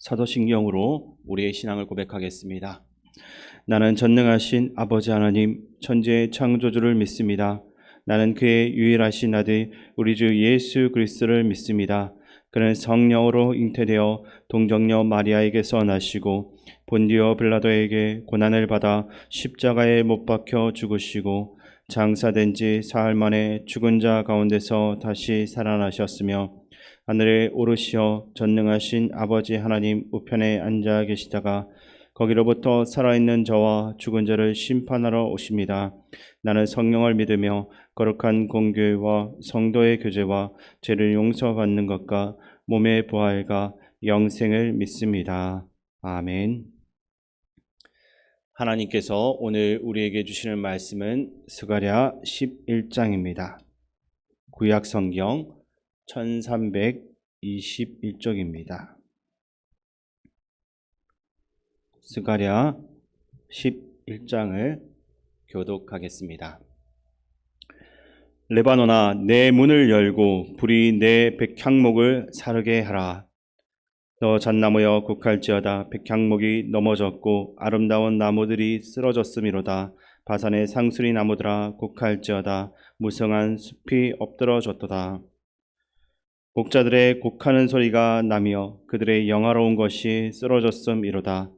사도신경으로 우리의 신앙을 고백하겠습니다. 나는 전능하신 아버지 하나님 천지의 창조주를 믿습니다. 나는 그의 유일하신 아들 우리 주 예수 그리스도를 믿습니다. 그는 성령으로 잉태되어 동정녀 마리아에게서 나시고 본디오 빌라도에게 고난을 받아 십자가에 못 박혀 죽으시고 장사된 지 사흘 만에 죽은 자 가운데서 다시 살아나셨으며 하늘에 오르시어 전능하신 아버지 하나님 우편에 앉아 계시다가 거기로부터 살아있는 저와 죽은 자를 심판하러 오십니다. 나는 성령을 믿으며 거룩한 공교회와 성도의 교제와 죄를 용서받는 것과 몸의 부활과 영생을 믿습니다. 아멘. 하나님께서 오늘 우리에게 주시는 말씀은 스가랴 11장입니다. 구약 성경 1321쪽입니다. 스가랴 11장을 교독하겠습니다. 레바논아, 내 문을 열고 불이 내 백향목을 사르게 하라. 너 잣나무여 국할지어다. 백향목이 넘어졌고 아름다운 나무들이 쓰러졌음이로다. 바산의 상수리 나무들아 곡할지어다. 무성한 숲이 엎드러졌도다. 목자들의 곡하는 소리가 나며 그들의 영화로운 것이 쓰러졌음이로다.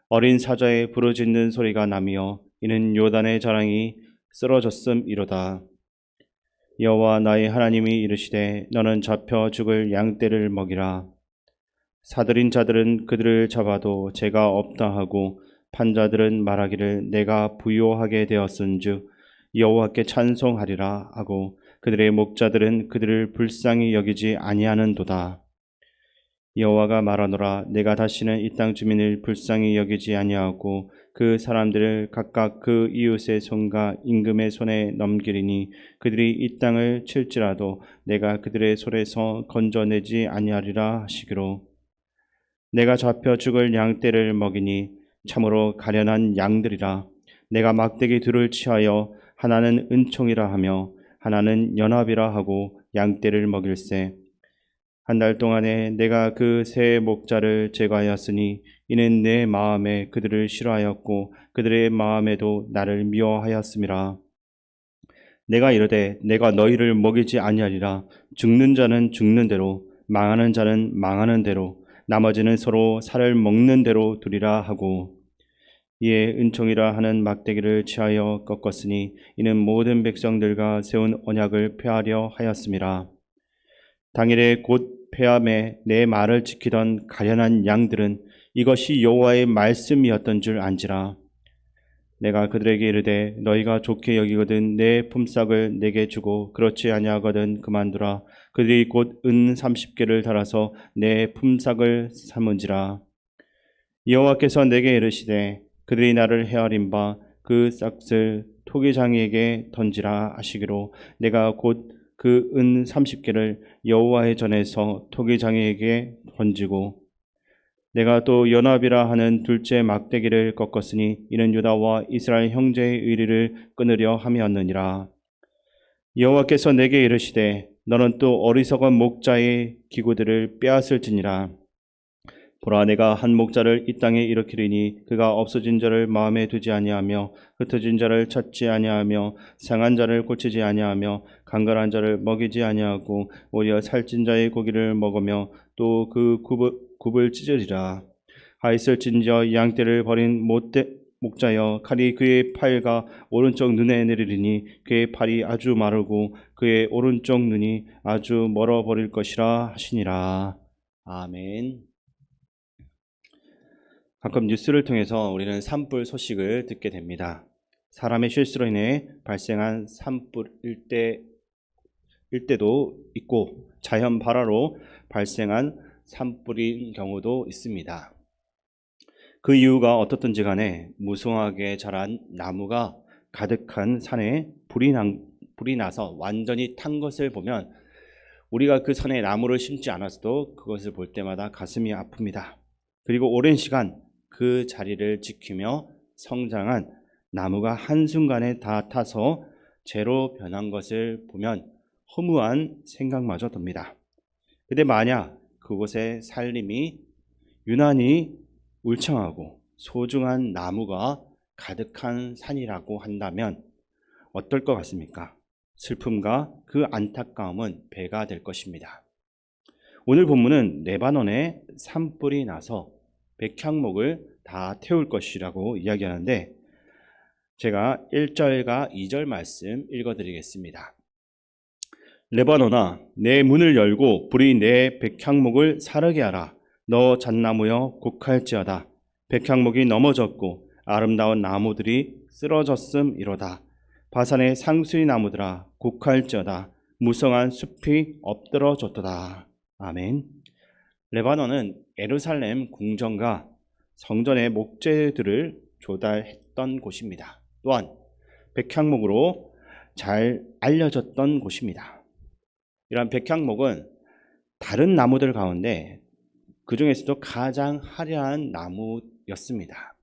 어린 사자의 부르짖는 소리가 나며 이는 요단의 자랑이 쓰러졌음이로다. 여호와 나의 하나님이 이르시되 너는 잡혀 죽을 양떼를 먹이라. 사들인 자들은 그들을 잡아도 죄가 없다 하고 판자들은 말하기를 내가 부요하게 되었은즉 여호와께 찬송하리라 하고 그들의 목자들은 그들을 불쌍히 여기지 아니하는도다. 여호와가 말하노라. 내가 다시는 이 땅 주민을 불쌍히 여기지 아니하고 그 사람들을 각각 그 이웃의 손과 임금의 손에 넘기리니 그들이 이 땅을 칠지라도 내가 그들의 손에서 건져내지 아니하리라 하시기로. 내가 잡혀 죽을 양떼를 먹이니 참으로 가련한 양들이라. 내가 막대기 둘을 취하여 하나는 은총이라 하며 하나는 연합이라 하고 양떼를 먹일세. 한 달 동안에 내가 그 세 목자를 제거하였으니 이는 내 마음에 그들을 싫어하였고 그들의 마음에도 나를 미워하였음이라. 내가 이르되 내가 너희를 먹이지 아니하리라. 죽는 자는 죽는 대로 망하는 자는 망하는 대로 나머지는 서로 살을 먹는 대로 두리라 하고 이에 은총이라 하는 막대기를 취하여 꺾었으니 이는 모든 백성들과 세운 언약을 폐하려 하였음이라. 당일에 곧 폐함에 내 말을 지키던 가련한 양들은 이것이 여호와의 말씀이었던 줄 안지라. 내가 그들에게 이르되 너희가 좋게 여기거든 내 품삯을 내게 주고 그렇지 아니하거든 그만두라. 그들이 곧 은 30개를 달아서 내 품삯을 삼은지라. 여호와께서 내게 이르시되 그들이 나를 헤아린 바 그 싹을 토기장이에게 던지라 하시기로 내가 곧 그 은 30개를 여호와의 전에서 토기장이에게 던지고 내가 또 연합이라 하는 둘째 막대기를 꺾었으니 이는 유다와 이스라엘 형제의 의리를 끊으려 함이었느니라. 여호와께서 내게 이르시되 너는 또 어리석은 목자의 기구들을 빼앗을지니라. 보라, 내가 한 목자를 이 땅에 일으키리니 그가 없어진 자를 마음에 두지 아니하며 흩어진 자를 찾지 아니하며 상한 자를 고치지 아니하며 강건한 자를 먹이지 아니하고 오히려 살찐 자의 고기를 먹으며 또 그 굽을 찢으리라. 하있을진저 양떼를 버린 목자여, 칼이 그의 팔과 오른쪽 눈에 내리리니 그의 팔이 아주 마르고 그의 오른쪽 눈이 아주 멀어버릴 것이라 하시니라. 아멘. 가끔 뉴스를 통해서 우리는 산불 소식을 듣게 됩니다. 사람의 실수로 인해 발생한 산불일 때도 있고 자연 발화로 발생한 산불인 경우도 있습니다. 그 이유가 어떻든지 간에 무성하게 자란 나무가 가득한 산에 불이 나서 완전히 탄 것을 보면 우리가 그 산에 나무를 심지 않았어도 그것을 볼 때마다 가슴이 아픕니다. 그리고 오랜 시간 그 자리를 지키며 성장한 나무가 한순간에 다 타서 재로 변한 것을 보면 허무한 생각마저 듭니다. 근데 만약 그곳에 살림이 유난히 울창하고 소중한 나무가 가득한 산이라고 한다면 어떨 것 같습니까? 슬픔과 그 안타까움은 배가 될 것입니다. 오늘 본문은 레바논에 산불이 나서 백향목을 다 태울 것이라고 이야기하는데, 제가 1절과 2절 말씀 읽어드리겠습니다. 레바논아, 내 문을 열고 불이 내 백향목을 사르게 하라. 너 잣나무여 곡할지어다. 백향목이 넘어졌고 아름다운 나무들이 쓰러졌음이로다. 바산의 상수리 나무들아 곡할지어다. 무성한 숲이 엎드러졌도다. 아멘. 레바논은 예루살렘 궁전과 성전의 목재들을 조달했던 곳입니다. 또한 백향목으로 잘 알려졌던 곳입니다. 이러한 백향목은 다른 나무들 가운데 그 중에서도 가장 화려한 나무였습니다.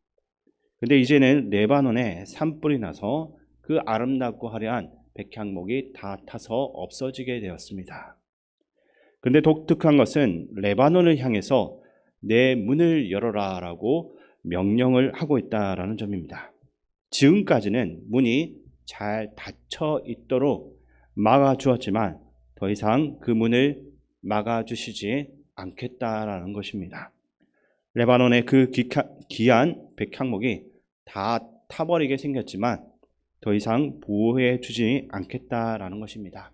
근데 이제는 레바논에 산불이 나서 그 아름답고 화려한 백향목이 다 타서 없어지게 되었습니다. 근데 독특한 것은 레바논을 향해서 내 문을 열어라 라고 명령을 하고 있다는 점입니다. 지금까지는 문이 잘 닫혀 있도록 막아주었지만 더 이상 그 문을 막아주시지 않겠다라는 것입니다. 레바논의 그 귀한 백향목이 다 타버리게 생겼지만 더 이상 보호해 주지 않겠다라는 것입니다.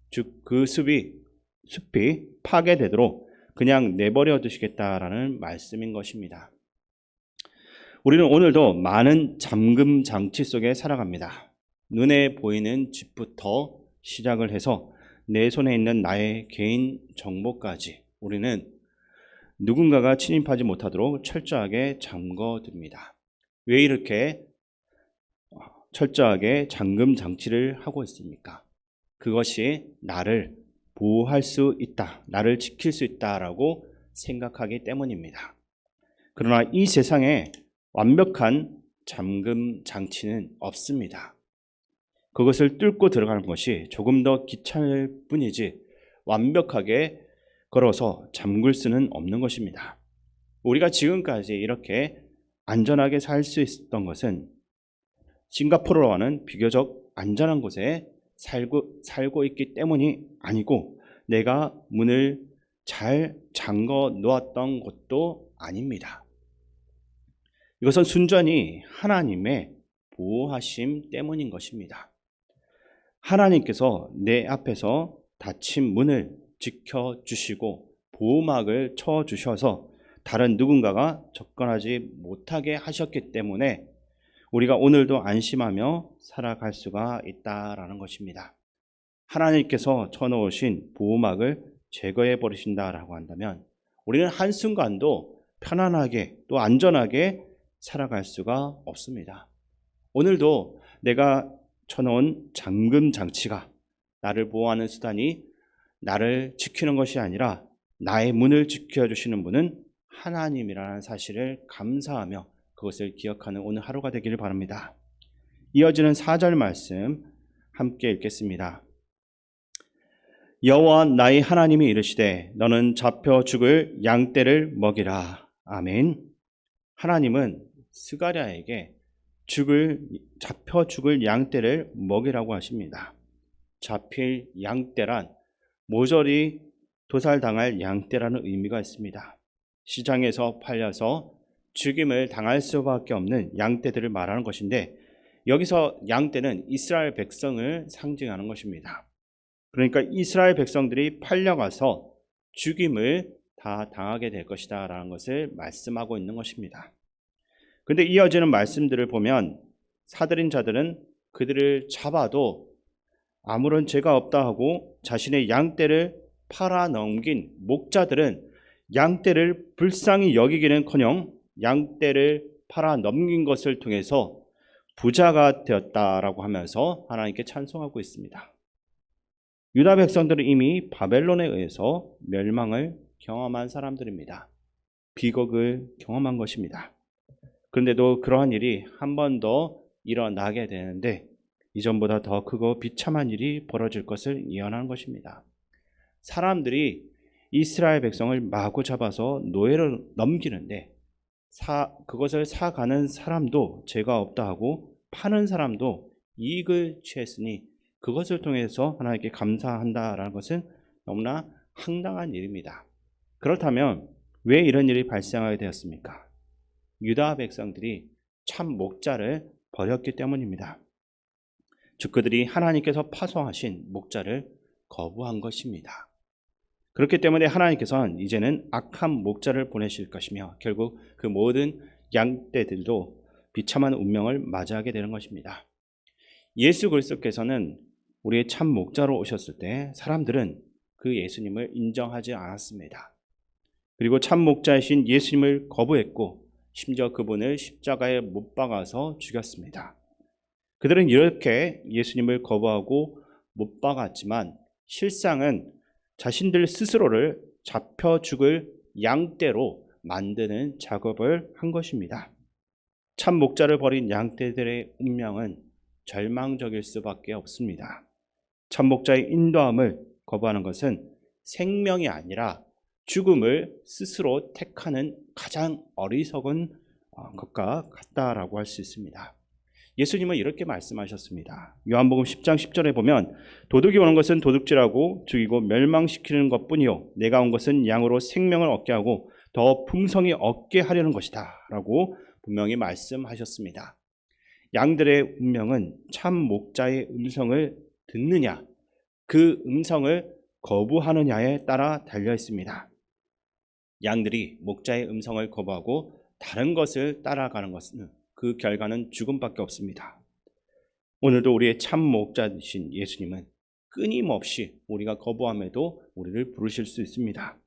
즉 그 숲이 파괴되도록 그냥 내버려 두시겠다라는 말씀인 것입니다. 우리는 오늘도 많은 잠금 장치 속에 살아갑니다. 눈에 보이는 집부터 시작을 해서 내 손에 있는 나의 개인 정보까지 우리는 누군가가 침입하지 못하도록 철저하게 잠궈둡니다. 왜 이렇게 철저하게 잠금 장치를 하고 있습니까? 그것이 나를 보호할 수 있다, 나를 지킬 수 있다라고 생각하기 때문입니다. 그러나 이 세상에 완벽한 잠금 장치는 없습니다. 그것을 뚫고 들어가는 것이 조금 더 귀찮을 뿐이지 완벽하게 걸어서 잠글 수는 없는 것입니다. 우리가 지금까지 이렇게 안전하게 살 수 있었던 것은 싱가포르와는 비교적 안전한 곳에 살고 있기 때문이 아니고 내가 문을 잘 잠궈 놓았던 것도 아닙니다. 이것은 순전히 하나님의 보호하심 때문인 것입니다. 하나님께서 내 앞에서 닫힌 문을 지켜주시고 보호막을 쳐주셔서 다른 누군가가 접근하지 못하게 하셨기 때문에 우리가 오늘도 안심하며 살아갈 수가 있다라는 것입니다. 하나님께서 쳐놓으신 보호막을 제거해 버리신다라고 한다면 우리는 한순간도 편안하게 또 안전하게 살아갈 수가 없습니다. 오늘도 내가 쳐놓은 잠금 장치가 나를 보호하는 수단이 나를 지키는 것이 아니라 나의 문을 지켜주시는 분은 하나님이라는 사실을 감사하며 그것을 기억하는 오늘 하루가 되기를 바랍니다. 이어지는 4절 말씀 함께 읽겠습니다. 여호와 나의 하나님이 이르시되 너는 잡혀 죽을 양떼를 먹이라. 아멘. 하나님은 스가랴에게 잡혀 죽을 양떼를 먹이라고 하십니다. 잡힐 양떼란 모조리 도살당할 양떼라는 의미가 있습니다. 시장에서 팔려서 죽임을 당할 수밖에 없는 양떼들을 말하는 것인데 여기서 양떼는 이스라엘 백성을 상징하는 것입니다. 그러니까 이스라엘 백성들이 팔려가서 죽임을 다 당하게 될 것이다 라는 것을 말씀하고 있는 것입니다. 그런데 이어지는 말씀들을 보면 사들인 자들은 그들을 잡아도 아무런 죄가 없다 하고 자신의 양떼를 팔아 넘긴 목자들은 양떼를 불쌍히 여기기는커녕 양떼를 팔아 넘긴 것을 통해서 부자가 되었다라고 하면서 하나님께 찬송하고 있습니다. 유다 백성들은 이미 바벨론에 의해서 멸망을 경험한 사람들입니다. 비극을 경험한 것입니다. 그런데도 그러한 일이 한 번 더 일어나게 되는데 이전보다 더 크고 비참한 일이 벌어질 것을 예언하는 것입니다. 사람들이 이스라엘 백성을 마구 잡아서 노예로 넘기는데 그것을 사가는 사람도 죄가 없다 하고 파는 사람도 이익을 취했으니 그것을 통해서 하나님께 감사한다라는 것은 너무나 황당한 일입니다. 그렇다면 왜 이런 일이 발생하게 되었습니까? 유다 백성들이 참 목자를 버렸기 때문입니다. 즉 그들이 하나님께서 파송하신 목자를 거부한 것입니다. 그렇기 때문에 하나님께서는 이제는 악한 목자를 보내실 것이며 결국 그 모든 양떼들도 비참한 운명을 맞이하게 되는 것입니다. 예수 그리스도께서는 우리의 참 목자로 오셨을 때 사람들은 그 예수님을 인정하지 않았습니다. 그리고 참 목자이신 예수님을 거부했고 심지어 그분을 십자가에 못 박아서 죽였습니다. 그들은 이렇게 예수님을 거부하고 못 박았지만 실상은 자신들 스스로를 잡혀 죽을 양떼로 만드는 작업을 한 것입니다. 참 목자를 버린 양떼들의 운명은 절망적일 수밖에 없습니다. 참 목자의 인도함을 거부하는 것은 생명이 아니라 죽음을 스스로 택하는 가장 어리석은 것과 같다라고 할 수 있습니다. 예수님은 이렇게 말씀하셨습니다. 요한복음 10장 10절에 보면 도둑이 오는 것은 도둑질하고 죽이고 멸망시키는 것뿐이요 내가 온 것은 양으로 생명을 얻게 하고 더 풍성히 얻게 하려는 것이다 라고 분명히 말씀하셨습니다. 양들의 운명은 참 목자의 음성을 듣느냐 그 음성을 거부하느냐에 따라 달려 있습니다. 양들이 목자의 음성을 거부하고 다른 것을 따라가는 것은 그 결과는 죽음밖에 없습니다. 오늘도 우리의 참 목자이신 예수님은 끊임없이 우리가 거부함에도 우리를 부르실 수 있습니다.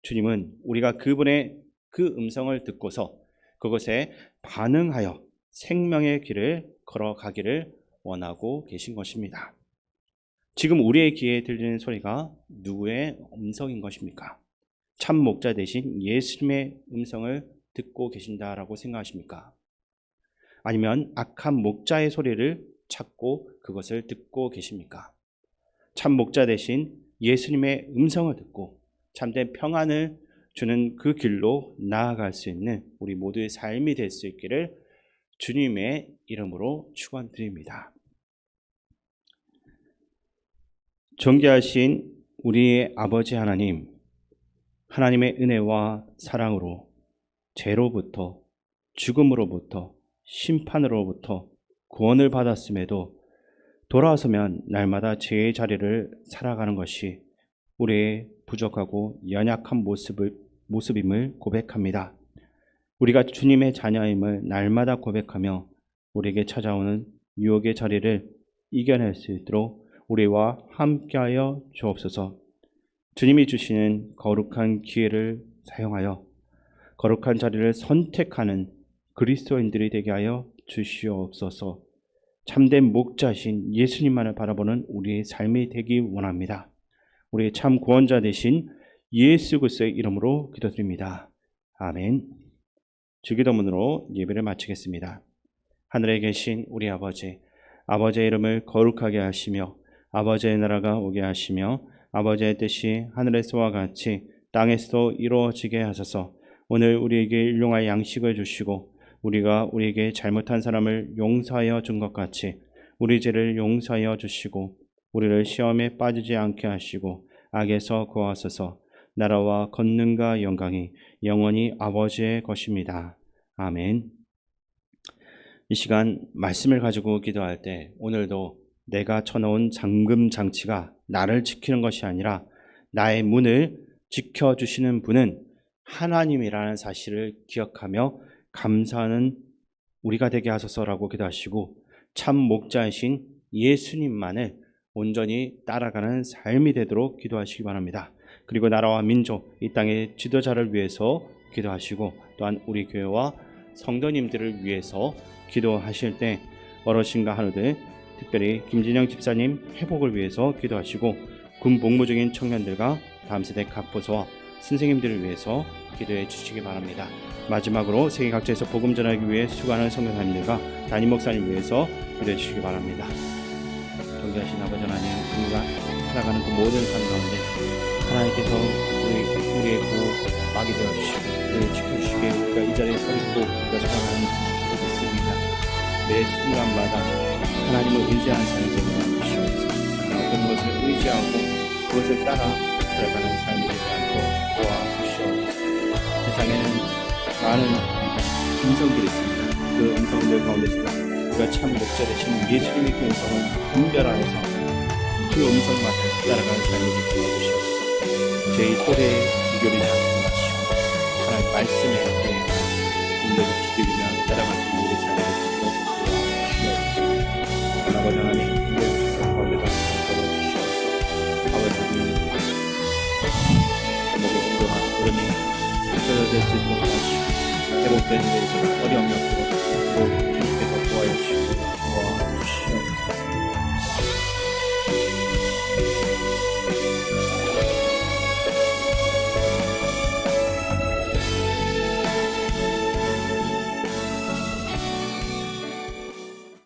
주님은 우리가 그분의 그 음성을 듣고서 그것에 반응하여 생명의 길을 걸어가기를 원하고 계신 것입니다. 지금 우리의 귀에 들리는 소리가 누구의 음성인 것입니까? 참 목자 대신 예수님의 음성을 듣고 계신다라고 생각하십니까? 아니면 악한 목자의 소리를 찾고 그것을 듣고 계십니까? 참 목자 대신 예수님의 음성을 듣고 참된 평안을 주는 그 길로 나아갈 수 있는 우리 모두의 삶이 될 수 있기를 주님의 이름으로 축원드립니다. 존귀하신 우리의 아버지 하나님, 하나님의 은혜와 사랑으로 죄로부터 죽음으로부터 심판으로부터 구원을 받았음에도 돌아서면 날마다 죄의 자리를 살아가는 것이 우리의 부족하고 연약한 모습임을 고백합니다. 우리가 주님의 자녀임을 날마다 고백하며 우리에게 찾아오는 유혹의 자리를 이겨낼 수 있도록 우리와 함께하여 주옵소서. 주님이 주시는 거룩한 기회를 사용하여 거룩한 자리를 선택하는 그리스도인들이 되게 하여 주시옵소서. 참된 목자신 예수님만을 바라보는 우리의 삶이 되기 원합니다. 우리의 참 구원자 되신 예수 그리스도의 이름으로 기도드립니다. 아멘. 주기도문으로 예배를 마치겠습니다. 하늘에 계신 우리 아버지, 아버지의 이름을 거룩하게 하시며 아버지의 나라가 오게 하시며 아버지의 뜻이 하늘에서와 같이 땅에서도 이루어지게 하소서. 오늘 우리에게 일용할 양식을 주시고 우리가 우리에게 잘못한 사람을 용서하여 준 것 같이 우리 죄를 용서하여 주시고 우리를 시험에 빠지지 않게 하시고 악에서 구하소서. 나라와 권능과 영광이 영원히 아버지의 것입니다. 아멘. 이 시간 말씀을 가지고 기도할 때 오늘도 내가 쳐놓은 잠금 장치가 나를 지키는 것이 아니라 나의 문을 지켜주시는 분은 하나님이라는 사실을 기억하며 감사하는 우리가 되게 하소서라고 기도하시고 참 목자이신 예수님만을 온전히 따라가는 삶이 되도록 기도하시기 바랍니다. 그리고 나라와 민족, 이 땅의 지도자를 위해서 기도하시고 또한 우리 교회와 성도님들을 위해서 기도하실 때 어르신과 한우들, 특별히 김진영 집사님 회복을 위해서 기도하시고 군 복무 중인 청년들과 다음 세대 각보서와 선생님들을 위해서 기도해 주시기 바랍니다. 마지막으로 세계 각지에서 복음 전하기 위해 수고하는 선교사님들과 담임 목사님 위해서 기도해 주시기 바랍니다. 존귀하신 아버지 하나님, 우리가 살아가는 그 모든 삶 가운데 하나님께서 우리의 보호막이 되어주시고 우리를 지켜주시기에 우리가 이 자리에 서 있고 우리가 살아가는 것을 믿습니다. 매 순간마다 하나님을 의지하는 삶이 되게 만드시옵소서. 어떤 것을 의지하고 그것을 따라 살아가는 삶이 되지 않도록 도와주시옵소서. 세상에는 많은 음성들이 있습니다. 그 음성들 가운데서 우리가 참 목자 되신 예수님의 그 음성을 분별하여서 그 음성만을 따라가는 삶이 되게 해주시옵소서. 제 소리에 귀결이 않게 마시고 하나님 말씀에 눈을 기울이며 따라갈 수 있는 우리 삶이 되시고 주시옵소서. 아버지 하나님 우리의 가운데도 도와주시옵소서. 아버지 목에 운동한 흐름이 펴져질지 못하시고 회복되는 데 있어서 어려움이 없도록